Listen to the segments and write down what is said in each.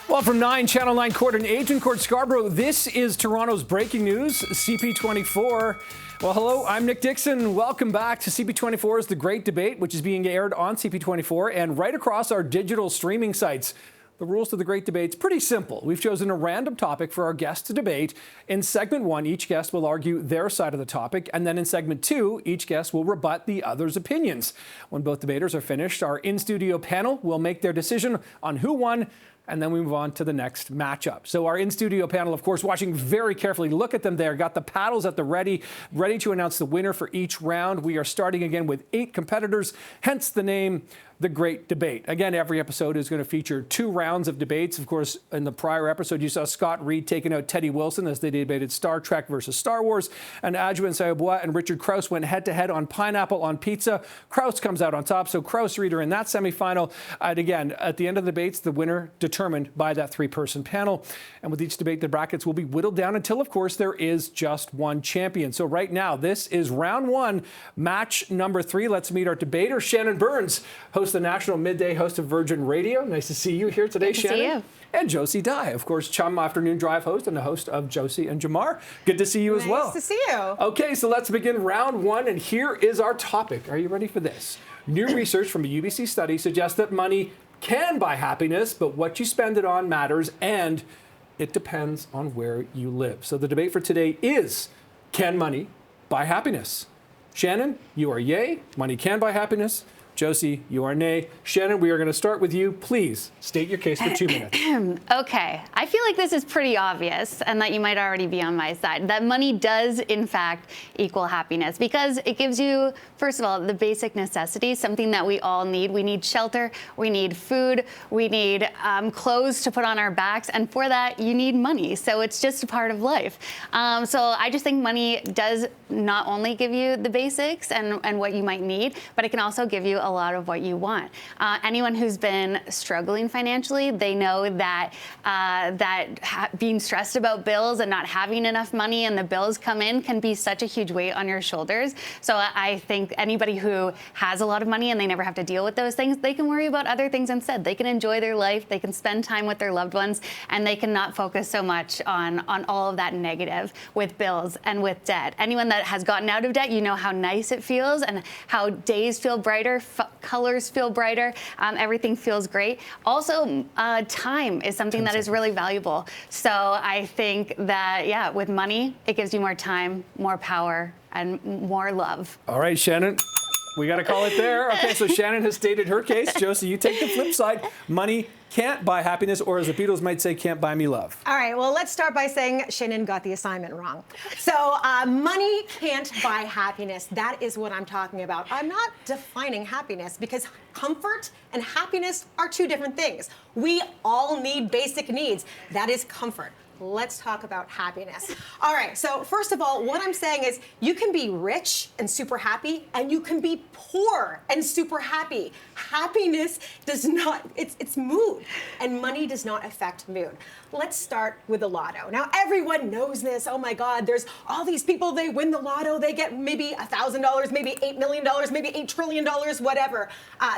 Well, from 9, Channel 9 Court in Agincourt, Scarborough, this is Toronto's breaking news, CP24. Well, hello, I'm Nick Dixon. Welcome back to CP24's The Great Debate, which is being aired on CP24 and right across our digital streaming sites. The rules to The Great Debate's pretty simple. We've chosen a random topic for our guests to debate. In segment 1, each guest will argue their side of the topic, and then in segment 2, each guest will rebut the other's opinions. When both debaters are finished, our in-studio panel will make their decision on who won, and then we move on to the next matchup. So our in-studio panel, of course, watching very carefully. Look at them there. Got the paddles at the ready to announce the winner for each round. We are starting again with 8 competitors, hence the name The Great Debate. Again, every episode is going to feature 2 rounds of debates. Of course, in the prior episode, you saw Scott Reid taking out Teddy Wilson as they debated Star Trek versus Star Wars. And Adwoa, Nsiah-Yeboah, and Richard Crouse went head-to-head on pineapple on pizza. Crouse comes out on top, so Crouse, Reid are in that semifinal. And again, at the end of the debates, the winner determined by that 3-person panel. And with each debate, the brackets will be whittled down until, of course, there is just one champion. So right now, this is round 1, match number 3. Let's meet our debater, Shannon Burns, host the national midday host of Virgin Radio. Nice to see you here today, Shannon. Good to see you. And Josie Dye, of course, Chum Afternoon Drive host and the host of Josie and Jamar. Good to see you as well. Nice to see you. Okay, so let's begin round 1, and here is our topic. Are you ready for this? New research from a UBC study suggests that money can buy happiness, but what you spend it on matters, and it depends on where you live. So the debate for today is, can money buy happiness? Shannon, you are yay. Money can buy happiness. Josie, you are nay. Shannon, we are going to start with you. Please state your case for 2 minutes. Okay. I feel like this is pretty obvious and that you might already be on my side, that money does, in fact, equal happiness because it gives you, first of all, the basic necessities, something that we all need. We need shelter. We need food. We need clothes to put on our backs. And for that, you need money. So it's just a part of life. So I just think money does not only give you the basics and what you might need, but it can also give you a lot of what you want. Anyone who's been struggling financially, they know that being stressed about bills and not having enough money and the bills come in can be such a huge weight on your shoulders. So I think anybody who has a lot of money and they never have to deal with those things, they can worry about other things instead. They can enjoy their life, they can spend time with their loved ones, and they can not focus so much on all of that negative with bills and with debt. Anyone that has gotten out of debt, you know how nice it feels and how days feel brighter, colors feel brighter, everything feels great. Also, time is something that is really valuable. So I think that, yeah, with money, it gives you more time, more power, and more love. All right, Shannon. We got to call it there. Okay, so Shannon has stated her case. Josie, you take the flip side. Money can't buy happiness, or as the Beatles might say, can't buy me love. All right, well, let's start by saying Shannon got the assignment wrong. So money can't buy happiness. That is what I'm talking about. I'm not defining happiness because comfort and happiness are 2 different things. We all need basic needs. That is comfort. Let's talk about happiness. All right, so first of all, what I'm saying is you can be rich and super happy, and you can be poor and super happy. Happiness does not, it's mood, and money does not affect mood. Let's start with the lotto. Now, everyone knows this. Oh my God, there's all these people, they win the lotto, they get maybe $1,000, maybe $8 million, maybe $8 trillion, whatever.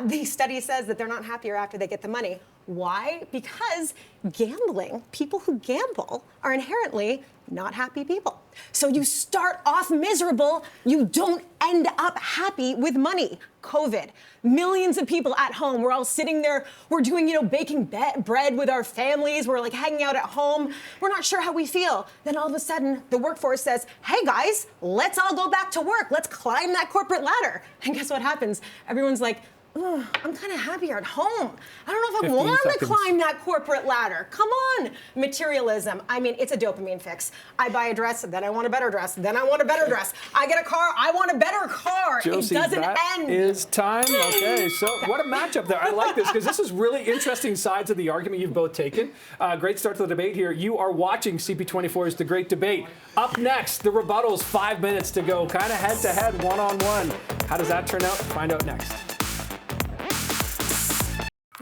The study says that they're not happier after they get the money. Why? Because gambling, people who gamble are inherently not happy people. So you start off miserable, you don't end up happy with money. COVID, millions of people at home, we're all sitting there, we're doing, baking bread with our families, we're like hanging out at home, we're not sure how we feel. Then all of a sudden, the workforce says, hey guys, let's all go back to work, let's climb that corporate ladder. And guess what happens? Everyone's like, I'm kind of happier at home. I don't know if I want to climb that corporate ladder. Come on. Materialism. I mean, it's a dopamine fix. I buy a dress, then I want a better dress, then I want a better dress. I get a car, I want a better car. Josie, it doesn't that end. Is time. Okay, so what a matchup there. I like this because this is really interesting sides of the argument you've both taken. Great start to the debate here. You are watching CP24's The Great Debate. Up next, the rebuttals, 5 minutes to go. Kind of head-to-head, one-on-one. How does that turn out? Find out next.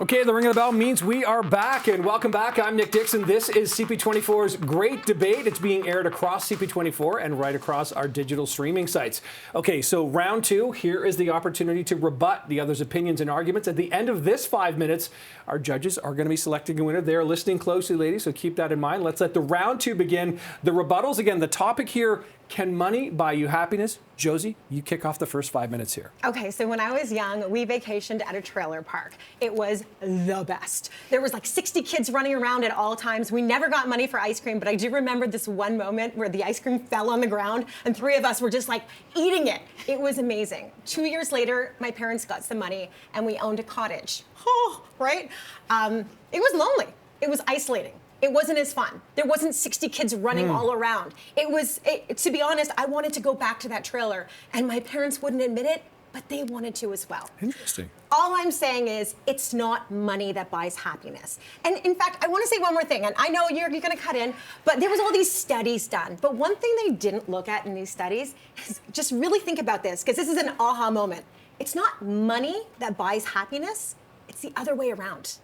Okay, the ring of the bell means we are back, and welcome back. I'm Nick Dixon. This is CP24's Great Debate. It's being aired across CP24 and right across our digital streaming sites. Okay, so round two, here is the opportunity to rebut the other's opinions and arguments. At the end of this 5 minutes, our judges are going to be selecting a winner. They're listening closely, ladies, so keep that in mind. Let's let the round two begin. The rebuttals, again, the topic here, can money buy you happiness? Josie, you kick off the first 5 minutes here. Okay, so when I was young, we vacationed at a trailer park. It was the best. There was like 60 kids running around at all times. We never got money for ice cream, but I do remember this one moment where the ice cream fell on the ground and 3 of us were just like eating it. It was amazing. 2 years later, my parents got some money and we owned a cottage. Oh, right? It was lonely. It was isolating. It wasn't as fun. There wasn't 60 kids running all around. To be honest, I wanted to go back to that trailer, and my parents wouldn't admit it, but they wanted to as well. Interesting. All I'm saying is it's not money that buys happiness. And in fact, I want to say one more thing, and I know you're going to cut in, but there was all these studies done. But one thing they didn't look at in these studies is just really think about this, because this is an aha moment. It's not money that buys happiness. It's the other way around.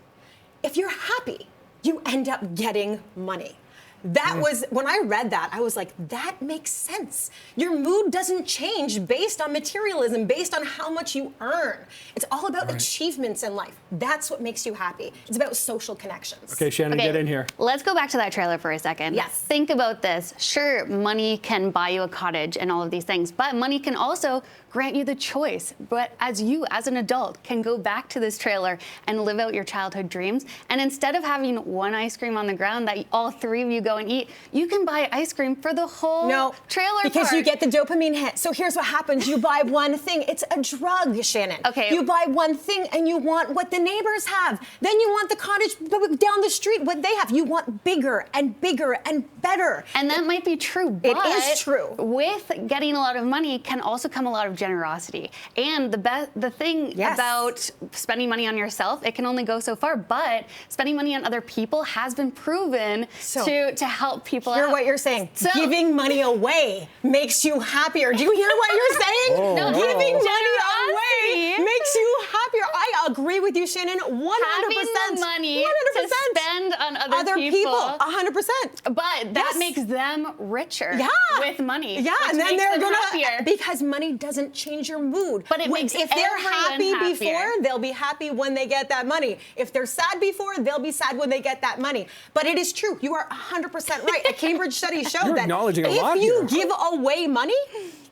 If you're happy, you end up getting money. That was, when I read that, I was like, that makes sense. Your mood doesn't change based on materialism, based on how much you earn. It's all about achievements in life. That's what makes you happy. It's about social connections. Okay, Shannon, get in here. Let's go back to that trailer for a second. Yes. Think about this. Sure, money can buy you a cottage and all of these things, but money can also grant you the choice. But as you, as an adult, can go back to this trailer and live out your childhood dreams. And instead of having one ice cream on the ground that all 3 of you go and eat, you can buy ice cream for the whole trailer because park. you get the dopamine hit. So here's what happens. You buy one thing. It's a drug, Shannon. Okay. You buy one thing and you want what the neighbors have. Then you want the cottage down the street, what they have. You want bigger and bigger and better. And that might be true, but it is true. With getting a lot of money can also come a lot of generosity. And the thing about spending money on yourself, it can only go so far, but spending money on other people has been proven to help people Hear out. what you're saying. Giving money away makes you happier. Do you hear what you're saying? No, giving money away makes you happier. I agree with you, Shannon, 100%. Having the money 100%. to spend on other people, 100%. But that makes them richer with money. Yeah, which and then makes they're them gonna happier. because money doesn't change your mood. But it makes if they're happy everyone before, happier. they'll be happy when they get that money. If they're sad before, they'll be sad when they get that money. But it is true. You are 100% right. A Cambridge study showed You're that acknowledging a lot if you here. give away money,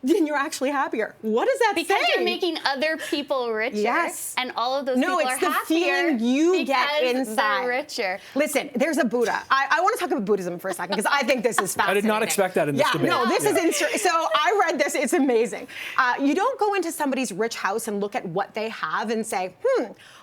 then you're actually happier. What does that say? Because you're making other people richer. Yes. And all of those people it's are the happier feeling you get because inside. they're richer. Listen, there's a Buddha. I want to talk about Buddhism for a second because I think this is fascinating. I did not expect that in this debate. No, this is so I read this. It's amazing. You don't go into somebody's rich house and look at what they have and say,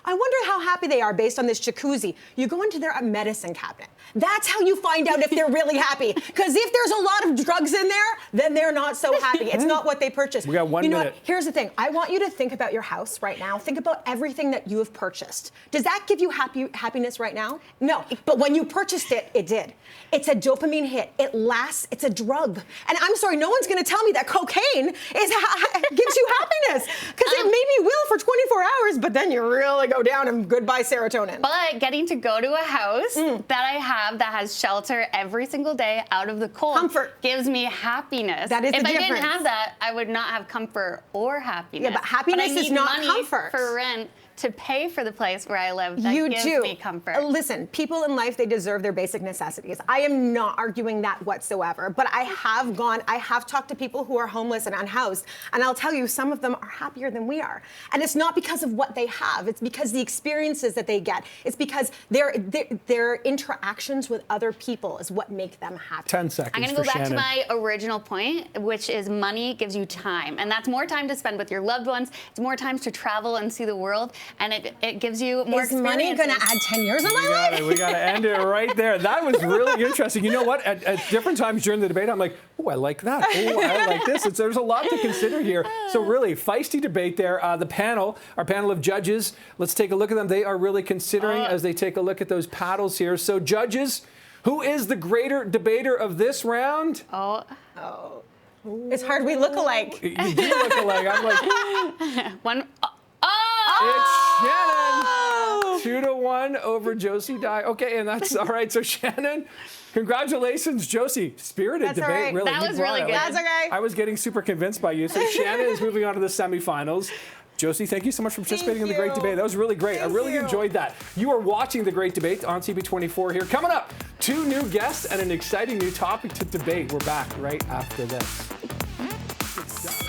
I wonder how happy they are based on this jacuzzi. You go into their medicine cabinet. That's how you find out if they're really happy. Because if there's a lot of drugs in there, then they're not so happy. It's not what they purchased. We got 1 minute. What? Here's the thing. I want you to think about your house right now. Think about everything that you have purchased. Does that give you happiness right now? No. But when you purchased it, it did. It's a dopamine hit. It lasts. It's a drug. And I'm sorry, no one's going to tell me that cocaine gives you happiness. Because it maybe will for 24 hours, but then you really go down and goodbye serotonin. But getting to go to a house that I have that has shelter every single day out of the cold Comfort. gives me happiness. That is the difference. If I didn't difference. have that, I would not have comfort or happiness. Yeah, but happiness I need is not money comfort. for rent to pay for the place where I live. That You gives do. me comfort. Listen, people in life, they deserve their basic necessities. I am not arguing that whatsoever, but I have talked to people who are homeless and unhoused, and I'll tell you, some of them are happier than we are. And it's not because of what they have, it's because the experiences that they get. It's because their interactions with other people is what make them happy. 10 seconds I'm going to go back to my original point, which is money gives you time. And that's more time to spend with your loved ones. It's more time to travel and see the world. And it gives you more Is money going to add 10 years on my life? We got to end it right there. That was really interesting. You know what? At different times during the debate, I'm like, oh, I like that. Oh, I like this. There's a lot to consider here. So really, feisty debate there. The panel, our panel of judges, let's take a look at them. They are really considering as they take a look at those paddles here. So judges, who is the greater debater of this round? It's hard we look alike. You do look alike. I'm like, one. it's Shannon. 2-1 over Josie Die. Okay, and that's all right. So Shannon, congratulations, Josie. Spirited That's debate. all right. Really, That you was brought really it. good. That's okay. I was getting super convinced by you. So Shannon is moving on to the semifinals. Josie, thank you so much for participating in the Great you. Debate. That was really great. I Thank really you. enjoyed that. You are watching the Great Debate on CP24 here. Coming up, 2 new guests and an exciting new topic to debate. We're back right after this. Good stuff.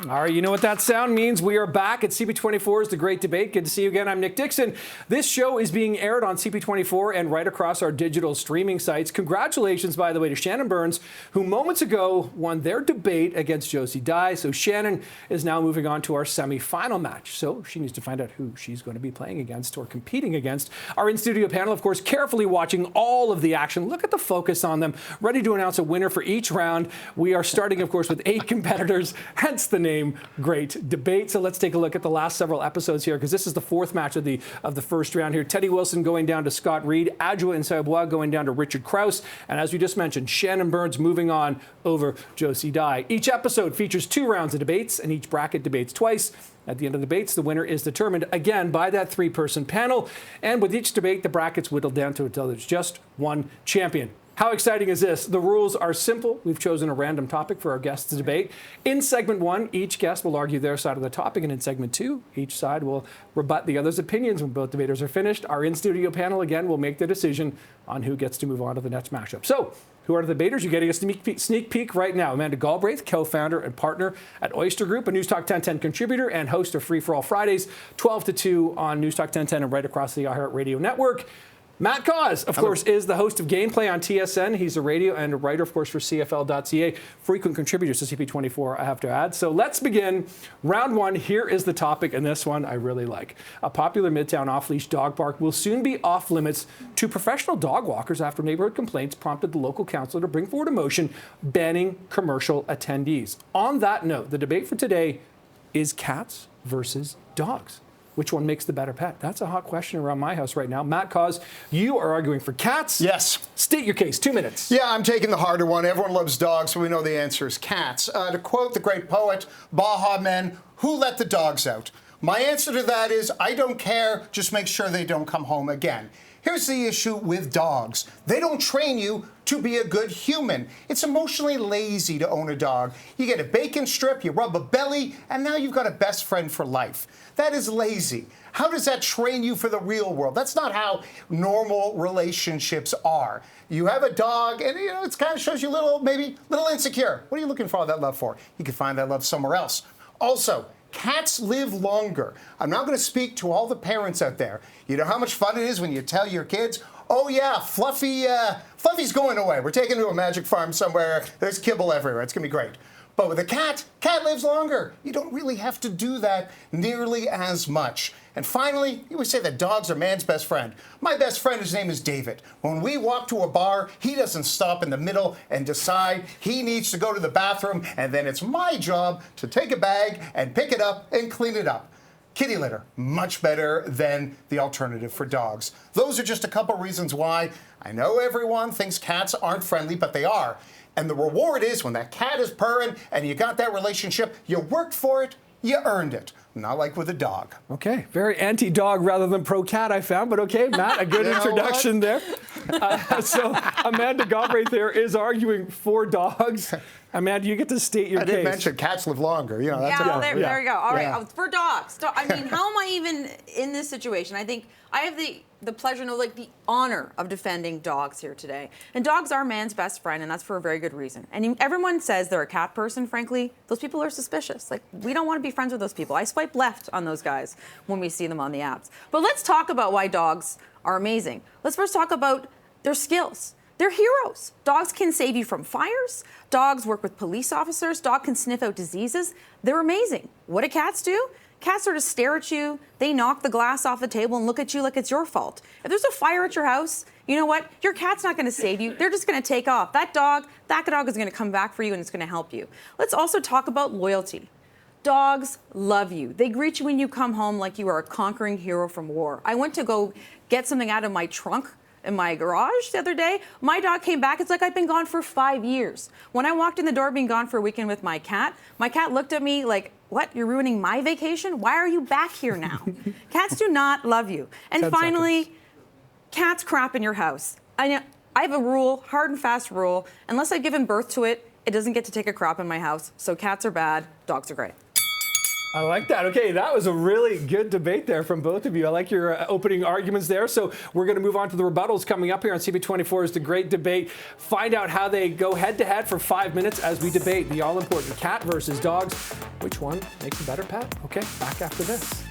All right, you know what that sound means. We are back at CP24's The Great Debate. Good to see you again. I'm Nick Dixon. This show is being aired on CP24 and right across our digital streaming sites. Congratulations, by the way, to Shannon Burns, who moments ago won their debate against Josie Die. So Shannon is now moving on to our semifinal match. So she needs to find out who she's going to be playing against or competing against. Our in-studio panel, of course, carefully watching all of the action. Look at the focus on them, ready to announce a winner for each round. We are starting, of course, with 8 competitors, hence the name Great Debate. So let's take a look at the last several episodes here, because this is the 4th match of the first round here. Teddy Wilson going down to Scott Reid, Adwoa and Nsiah-Yeboah going down to Richard Crouse, and as we just mentioned, Shannon Burns moving on over Josie Die. Each episode features 2 rounds of debates, and each bracket debates twice. At the end of the debates, the winner is determined again by that 3-person panel, and with each debate, the brackets whittled down to until there's just one champion. How exciting is this? The rules are simple. We've chosen a random topic for our guests to debate. In segment 1, each guest will argue their side of the topic, and in segment 2, each side will rebut the other's opinions when both debaters are finished. Our in-studio panel, again, will make the decision on who gets to move on to the next matchup. So, who are the debaters? You're getting a sneak peek right now. Amanda Galbraith, co-founder and partner at Oyster Group, a News Talk 1010 contributor and host of Free for All Fridays, 12 to 2 on News Talk 1010 and right across the iHeartRadio network. Matt Cauz, of course, is the host of Gameplay on TSN. He's a radio and a writer, of course, for CFL.ca. Frequent contributors to CP24, I have to add. So let's begin. Round 1, here is the topic, and this one I really like. A popular Midtown off-leash dog park will soon be off limits to professional dog walkers after neighborhood complaints prompted the local council to bring forward a motion banning commercial attendees. On that note, the debate for today is cats versus dogs. Which one makes the better pet? That's a hot question around my house right now. Matt Cauz, you are arguing for cats. Yes. State your case. 2 minutes. Yeah, I'm taking the harder one. Everyone loves dogs, so we know the answer is cats. To quote the great poet, Baha Men, who let the dogs out? My answer to that is, I don't care, just make sure they don't come home again. Here's the issue with dogs. They don't train you to be a good human. It's emotionally lazy to own a dog. You get a bacon strip, you rub a belly, and now you've got a best friend for life. That is lazy. How does that train you for the real world? That's not how normal relationships are. You have a dog, and it kind of shows you maybe a little insecure. What are you looking for all that love for? You can find that love somewhere else. Also, cats live longer. I'm now going to speak to all the parents out there. You know how much fun it is when you tell your kids, oh yeah, Fluffy's going away. We're taking him to a magic farm somewhere. There's kibble everywhere. It's going to be great. But with a cat lives longer. You don't really have to do that nearly as much. And finally, you always say that dogs are man's best friend. My best friend, his name is David. When we walk to a bar, he doesn't stop in the middle and decide he needs to go to the bathroom, and then it's my job to take a bag and pick it up and clean it up. Kitty litter, much better than the alternative for dogs. Those are just a couple reasons why. I know everyone thinks cats aren't friendly, but they are. And the reward is when that cat is purring and you got that relationship, you worked for it, you earned it. Not like with a dog. Okay, very anti-dog rather than pro-cat, I found. But okay, Matt, a good introduction there. So Amanda Galbraith there is arguing for dogs. Amanda, you get to state your case. I did mention cats live longer. That's there we go. All right, for dogs. I mean, how am I even in this situation? I think I have the pleasure and the honor of defending dogs here today. And dogs are man's best friend, and that's for a very good reason. And everyone says they're a cat person. Frankly, those people are suspicious. We don't want to be friends with those people. I swipe left on those guys when we see them on the apps. But let's talk about why dogs are amazing. Let's first talk about their skills. They're heroes. Dogs can save you from fires. Dogs work with police officers. Dogs can sniff out diseases. They're amazing. What do cats do? Cats sort of stare at you. They knock the glass off the table and look at you like it's your fault. If there's a fire at your house, you know what? Your cat's not going to save you. They're just going to take off. That dog is going to come back for you, and it's going to help you. Let's also talk about loyalty. Dogs love you. They greet you when you come home like you are a conquering hero from war. I went to go get something out of my trunk in my garage the other day. My dog came back. It's like I've been gone for 5 years. When I walked in the door being gone for a weekend with my cat looked at me like, what, you're ruining my vacation? Why are you back here now? Cats do not love you. And finally, cats crap in your house. I have a rule, hard and fast rule. Unless I've given birth to it, it doesn't get to take a crap in my house. So cats are bad, dogs are great. I like that. Okay, that was a really good debate there from both of you. I like your opening arguments there. So we're going to move on to the rebuttals coming up here on CP24's The Great Debate. Find out how they go head-to-head for 5 minutes as we debate the all-important cat versus dogs. Which one makes a better pet? Okay, back after this.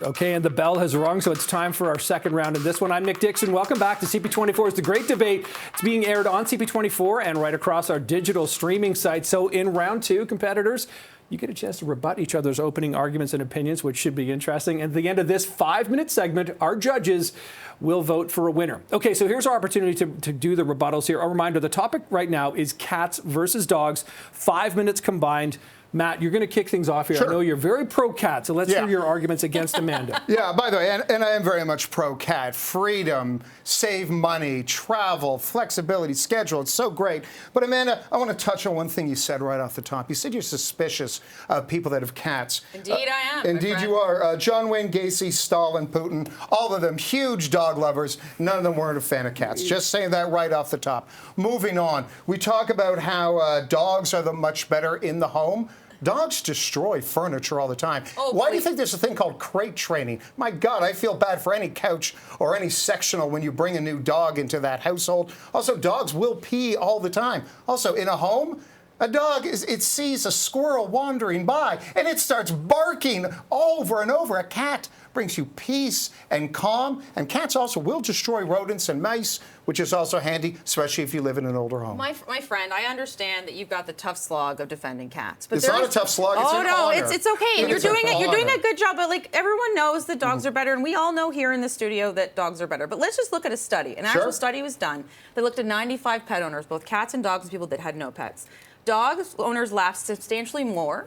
Okay, and the bell has rung, so it's time for our second round of this one. I'm Nick Dixon. Welcome back to CP24's The Great Debate. It's being aired on CP24 and right across our digital streaming site. So in round two, competitors, you get a chance to rebut each other's opening arguments and opinions, which should be interesting. And at the end of this 5-minute segment, our judges will vote for a winner. Okay, so here's our opportunity to do the rebuttals here. A reminder, the topic right now is cats versus dogs, 5 minutes combined. Matt, you're going to kick things off here. Sure. I know you're very pro-cat, so let's hear your arguments against Amanda. Yeah, by the way, and I am very much pro-cat. Freedom, save money, travel, flexibility, schedule. It's so great. But Amanda, I want to touch on one thing you said right off the top. You said you're suspicious of people that have cats. Indeed, I am. Indeed, you are. John Wayne Gacy, Stalin, Putin, all of them huge dog lovers. None of them weren't a fan of cats. Just saying that right off the top. Moving on, we talk about how dogs are much better in the home. Dogs destroy furniture all the time. Why do you think there's a thing called crate training? My God, I feel bad for any couch or any sectional when you bring a new dog into that household. Also, dogs will pee all the time. Also, in a home, a dog, it sees a squirrel wandering by and it starts barking over and over. A cat brings you peace and calm. And cats also will destroy rodents and mice, which is also handy, especially if you live in an older home. My friend, I understand that you've got the tough slog of defending cats, but it's not a tough slog. It's an honor. It's okay, and you're doing it. You're doing a good job. But like everyone knows that dogs are better, and we all know here in the studio that dogs are better. But let's just look at a study. An actual study was done. They looked at 95 pet owners, both cats and dogs, and people that had no pets. Dog owners laughed substantially more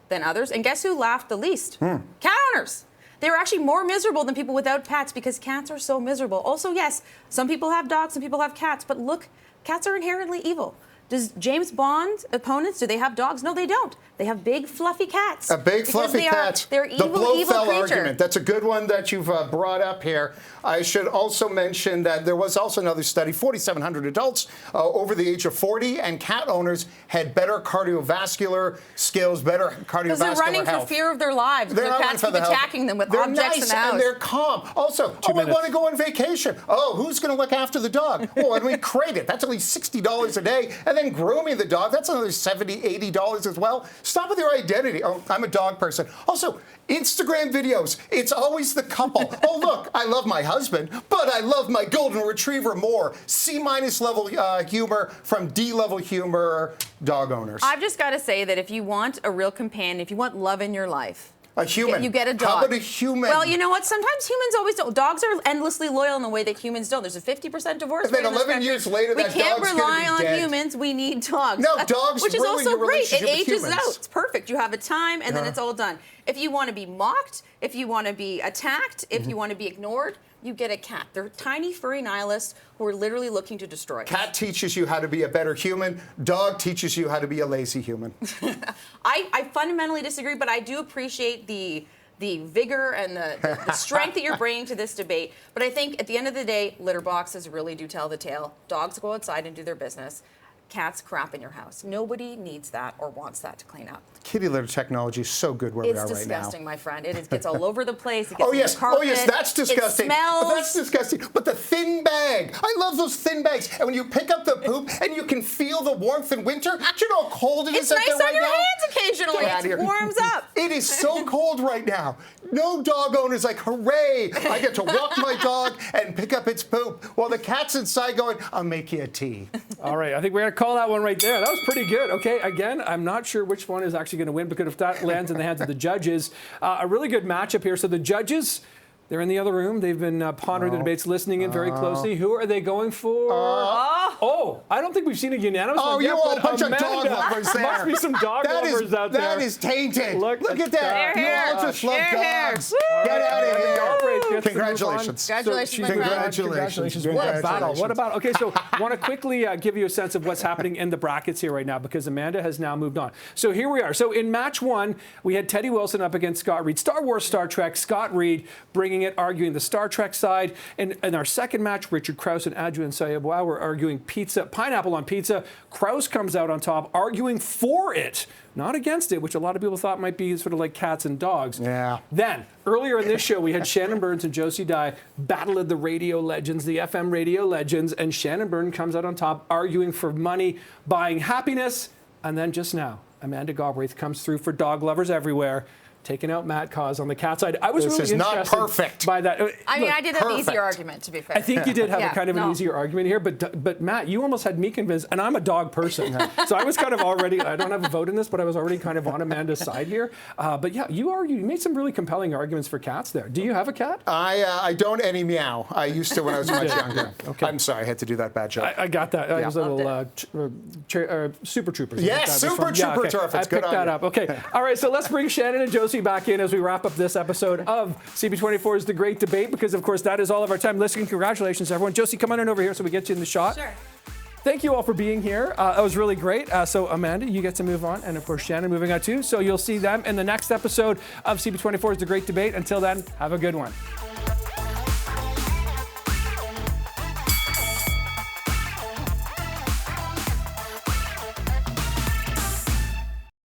than others, and guess who laughed the least? Cat owners. They were actually more miserable than people without pets because cats are so miserable. Also, yes, some people have dogs, some people have cats, but look, cats are inherently evil. Does James Bond opponents, do they have dogs? No, they don't. They have big, fluffy cats. A big, fluffy cat. They're evil, the Blofeld creature. argument. That's a good one that you've brought up here. I should also mention that there was also another study, 4,700 adults over the age of 40, and cat owners had better cardiovascular skills, better cardiovascular health. Because they're running for fear of their lives. The cats keep attacking them with objects in the house. And they're calm. Also, I want to go on vacation. Who's going to look after the dog? And we crate it. That's only $60 a day. And then grooming the dog, that's another $70, $80 as well. Stop with your identity. I'm a dog person. Also, Instagram videos, it's always the couple. Look, I love my husband, but I love my golden retriever more. C- level humor from D level humor dog owners. I've just got to say that if you want a real companion, if you want love in your life, a human. You get a dog. How about a human? Well, you know what? Sometimes humans always don't. Dogs are endlessly loyal in the way that humans don't. There's a 50% divorce rate. And then 11 years later, that dog's going to be dead. We can't rely on humans. We need dogs. No, dogs which is ruin also your great. It relationship with ages humans. out. It's perfect. You have a time, and then it's all done. If you want to be mocked, if you want to be attacked, if you want to be ignored, you get a cat. They're tiny, furry nihilists who are literally looking to destroy us. Cat teaches you how to be a better human. Dog teaches you how to be a lazy human. I fundamentally disagree, but I do appreciate the vigor and the strength that you're bringing to this debate. But I think at the end of the day, litter boxes really do tell the tale. Dogs go outside and do their business. Cats crap in your house. Nobody needs that or wants that to clean up. Kitty litter technology is so good where we are right now. It's disgusting, my friend. It gets all over the place. It gets oh yes, that's disgusting. It smells. That's disgusting. But the thin bag, I love those thin bags. And when you pick up the poop and you can feel the warmth in winter, do you know how cold it is out there right now? It's nice on your hands occasionally. It warms up. It is so cold right now. No dog owner's like, hooray! I get to walk my dog and pick up its poop while the cat's inside going, I'll make you a tea. All right, I think we're going to call that one right there. That was pretty good. Okay, again, I'm not sure which one is actually going to win because if that lands in the hands of the judges, a really good matchup here. So the judges, They're in the other room. They've been pondering the debates, listening in very closely. Who are they going for? I don't think we've seen a unanimous one yet. You all a bunch of dog lovers there. Must be some dog lovers out there. That is tainted. Look at that. You all just love dogs. Get out of here. Galbraith, Congratulations. Congratulations. What a battle. What about? Okay, so I want to quickly give you a sense of what's happening in the brackets here right now because Amanda has now moved on. So here we are. So in match 1, we had Teddy Wilson up against Scott Reid. Star Wars, Star Trek, Scott Reid bringing it, arguing the Star Trek side. And in our second match, Richard Crouse and Adwoa and Nsiah-Yeboah were arguing pizza, pineapple on pizza. Crouse comes out on top, arguing for it, not against it, which a lot of people thought might be sort of like cats and dogs. Yeah. Then, earlier in this show, we had Shannon Burns and Josie battle of the radio legends, the FM radio legends, and Shannon Burns comes out on top, arguing for money, buying happiness, and then just now, Amanda Galbraith comes through for dog lovers everywhere, taking out Matt Cauz on the cat side. I was really interested perfect. by that. I mean, Look, I did have the easier argument, to be fair. I think you did have a kind of an no. easier argument here, but Matt, you almost had me convinced, and I'm a dog person, so I was kind of already, I don't have a vote in this, but I was already kind of on Amanda's side here. But yeah, you made some really compelling arguments for cats there. Do you have a cat? I don't any meow. I used to when I was much younger. Okay. I'm sorry, I had to do that bad joke. I got that. I was a little Super Troopers. Yes, Super Trooper turf. I picked that up. Okay. All right, so let's bring Shannon and Josie back in as we wrap up this episode of CP24's The Great Debate, because of course that is all of our time listening. Congratulations, everyone. Josie, come on in over here so we get you in the shot. Sure. Thank you all for being here. It was really great. So Amanda, you get to move on, and of course Shannon moving on too. So you'll see them in the next episode of CP24's The Great Debate. Until then, have a good one.